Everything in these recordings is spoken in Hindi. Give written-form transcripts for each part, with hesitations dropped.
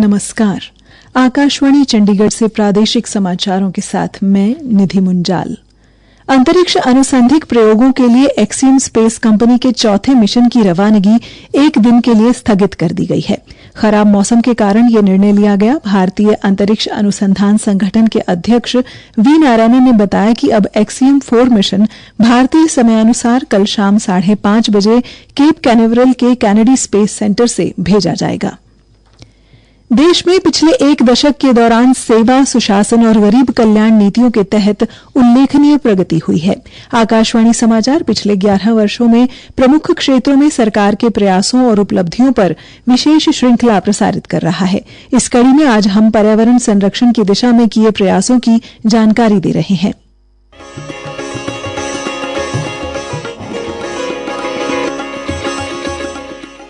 नमस्कार। आकाशवाणी चंडीगढ़ से प्रादेशिक समाचारों के साथ मैं निधि मुंजाल। अंतरिक्ष अनुसंधिक प्रयोगों के लिए एक्सियम स्पेस कंपनी के चौथे मिशन की रवानगी एक दिन के लिए स्थगित कर दी गई है। खराब मौसम के कारण यह निर्णय लिया गया। भारतीय अंतरिक्ष अनुसंधान संगठन के अध्यक्ष वी नारायणन ने बताया कि अब एक्सियम 4 मिशन भारतीय समयानुसार कल शाम 5:30 बजे केप कैनावरल के कैनेडी स्पेस सेंटर से भेजा जाएगा। देश में पिछले एक दशक के दौरान सेवा, सुशासन और गरीब कल्याण नीतियों के तहत उल्लेखनीय प्रगति हुई है। आकाशवाणी समाचार पिछले 11 वर्षों में प्रमुख क्षेत्रों में सरकार के प्रयासों और उपलब्धियों पर विशेष श्रृंखला प्रसारित कर रहा है। इस कड़ी में आज हम पर्यावरण संरक्षण की दिशा में किए प्रयासों की जानकारी दे रहे हैं।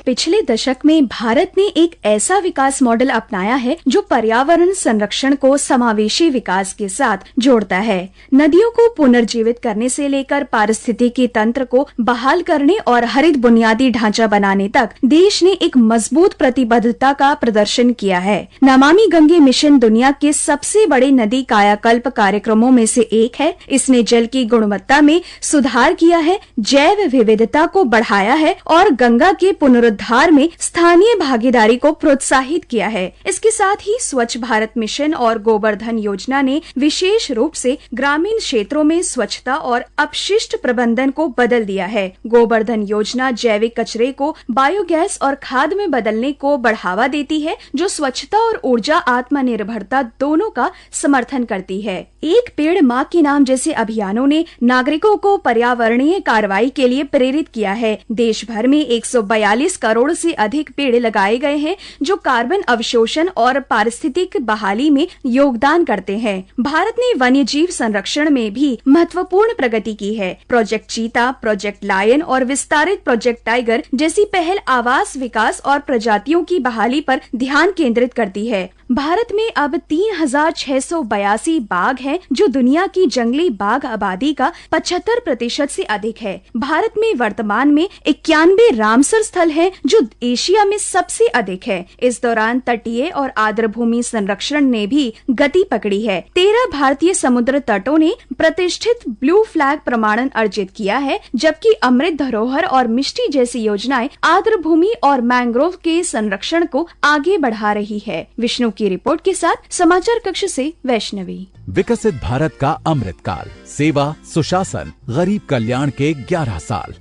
पिछले दशक में भारत ने एक ऐसा विकास मॉडल अपनाया है जो पर्यावरण संरक्षण को समावेशी विकास के साथ जोड़ता है। नदियों को पुनर्जीवित करने से लेकर पारिस्थितिकी तंत्र को बहाल करने और हरित बुनियादी ढांचा बनाने तक देश ने एक मजबूत प्रतिबद्धता का प्रदर्शन किया है। नमामि गंगे मिशन दुनिया के सबसे बड़े नदी कायाकल्प कार्यक्रमों में से एक है। इसने जल की गुणवत्ता में सुधार किया है, जैव विविधता को बढ़ाया है और गंगा के पुनरुद्धार में स्थानीय भागीदारी को प्रोत्साहित किया है। इसके साथ ही स्वच्छ भारत मिशन और गोबर्धन योजना ने विशेष रूप से ग्रामीण क्षेत्रों में स्वच्छता और अपशिष्ट प्रबंधन को बदल दिया है। गोबर्धन योजना जैविक कचरे को बायोगैस और खाद में बदलने को बढ़ावा देती है, जो स्वच्छता और ऊर्जा आत्मनिर्भरता दोनों का समर्थन करती है। एक पेड़ माँ के नाम जैसे अभियानों ने नागरिकों को पर्यावरणीय कार्रवाई के लिए प्रेरित किया है। देश भर में 142 करोड़ से अधिक पेड़ लगाए गए हैं, जो कार्बन अवशोषण और पारिस्थितिक बहाली में योगदान करते हैं। भारत ने वन्य जीव संरक्षण में भी महत्वपूर्ण प्रगति की है। प्रोजेक्ट चीता, प्रोजेक्ट लायन और विस्तारित प्रोजेक्ट टाइगर जैसी पहल आवास विकास और प्रजातियों की बहाली पर ध्यान केंद्रित करती है। भारत में अब 3682 बाघ हैं, जो दुनिया की जंगली बाघ आबादी का 75% से अधिक है। भारत में वर्तमान में 91 रामसर स्थल हैं, जो एशिया में सबसे अधिक है। इस दौरान तटीय और आर्द्रभूमि संरक्षण ने भी गति पकड़ी है। 13 भारतीय समुद्र तटों ने प्रतिष्ठित ब्लू फ्लैग प्रमाणन अर्जित किया है, जबकि अमृत धरोहर और मिष्टी जैसी योजनाएं आर्द्रभूमि और मैंग्रोव के संरक्षण को आगे बढ़ा रही है। विष्णु की रिपोर्ट के साथ समाचार कक्ष से वैष्णवी। विकसित भारत का अमृतकाल, सेवा, सुशासन, गरीब कल्याण के 11 साल।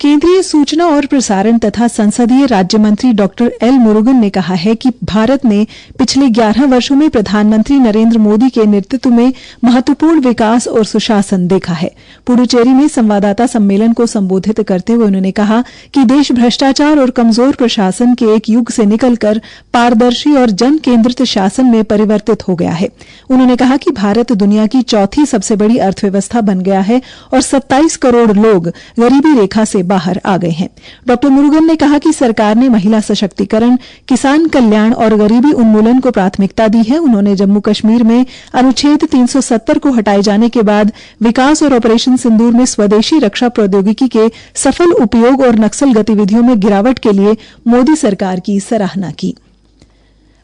केंद्रीय सूचना और प्रसारण तथा संसदीय राज्य मंत्री डॉक्टर एल मुरुगन ने कहा है कि भारत ने पिछले 11 वर्षों में प्रधानमंत्री नरेंद्र मोदी के नेतृत्व में महत्वपूर्ण विकास और सुशासन देखा है। पुडुचेरी में संवाददाता सम्मेलन को संबोधित करते हुए उन्होंने कहा कि देश भ्रष्टाचार और कमजोर प्रशासन के एक युग से निकलकर पारदर्शी और जन केंद्रित शासन में परिवर्तित हो गया है। उन्होंने कहा कि भारत दुनिया की चौथी सबसे बड़ी अर्थव्यवस्था बन गया है और 27 करोड़ लोग गरीबी रेखा से बाहर आ गए हैं। डॉक्टर मुरुगन ने कहा कि सरकार ने महिला सशक्तिकरण, किसान कल्याण और गरीबी उन्मूलन को प्राथमिकता दी है। उन्होंने जम्मू कश्मीर में अनुच्छेद 370 को हटाए जाने के बाद विकास और ऑपरेशन सिंदूर में स्वदेशी रक्षा प्रौद्योगिकी के सफल उपयोग और नक्सल गतिविधियों में गिरावट के लिए मोदी सरकार की सराहना की।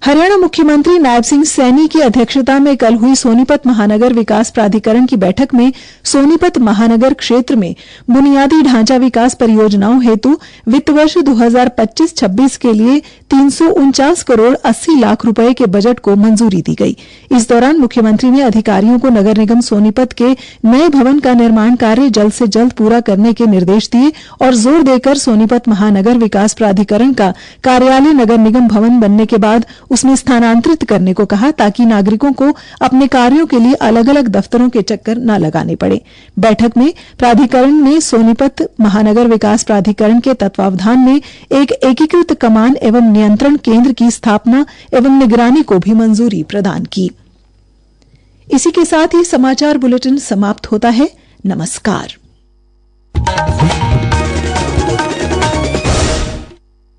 हरियाणा मुख्यमंत्री नायब सिंह सैनी की अध्यक्षता में कल हुई सोनीपत महानगर विकास प्राधिकरण की बैठक में सोनीपत महानगर क्षेत्र में बुनियादी ढांचा विकास परियोजनाओं हेतु वित्त वर्ष 2025-26 के लिए 349 करोड़ 80 लाख रुपए के बजट को मंजूरी दी गई। इस दौरान मुख्यमंत्री ने अधिकारियों को नगर निगम सोनीपत के नए भवन का निर्माण कार्य जल्द से जल्द पूरा करने के निर्देश दिए और जोर देकर सोनीपत महानगर विकास प्राधिकरण का कार्यालय नगर निगम भवन बनने के बाद उसमें स्थानांतरित करने को कहा, ताकि नागरिकों को अपने कार्यों के लिए अलग अलग दफ्तरों के चक्कर न लगाने पड़े। बैठक में प्राधिकरण ने सोनीपत महानगर विकास प्राधिकरण के तत्वावधान में एक एकीकृत कमान एवं नियंत्रण केंद्र की स्थापना एवं निगरानी को भी मंजूरी प्रदान की। इसी के साथ ही समाचार बुलेटिन समाप्त होता है। नमस्कार।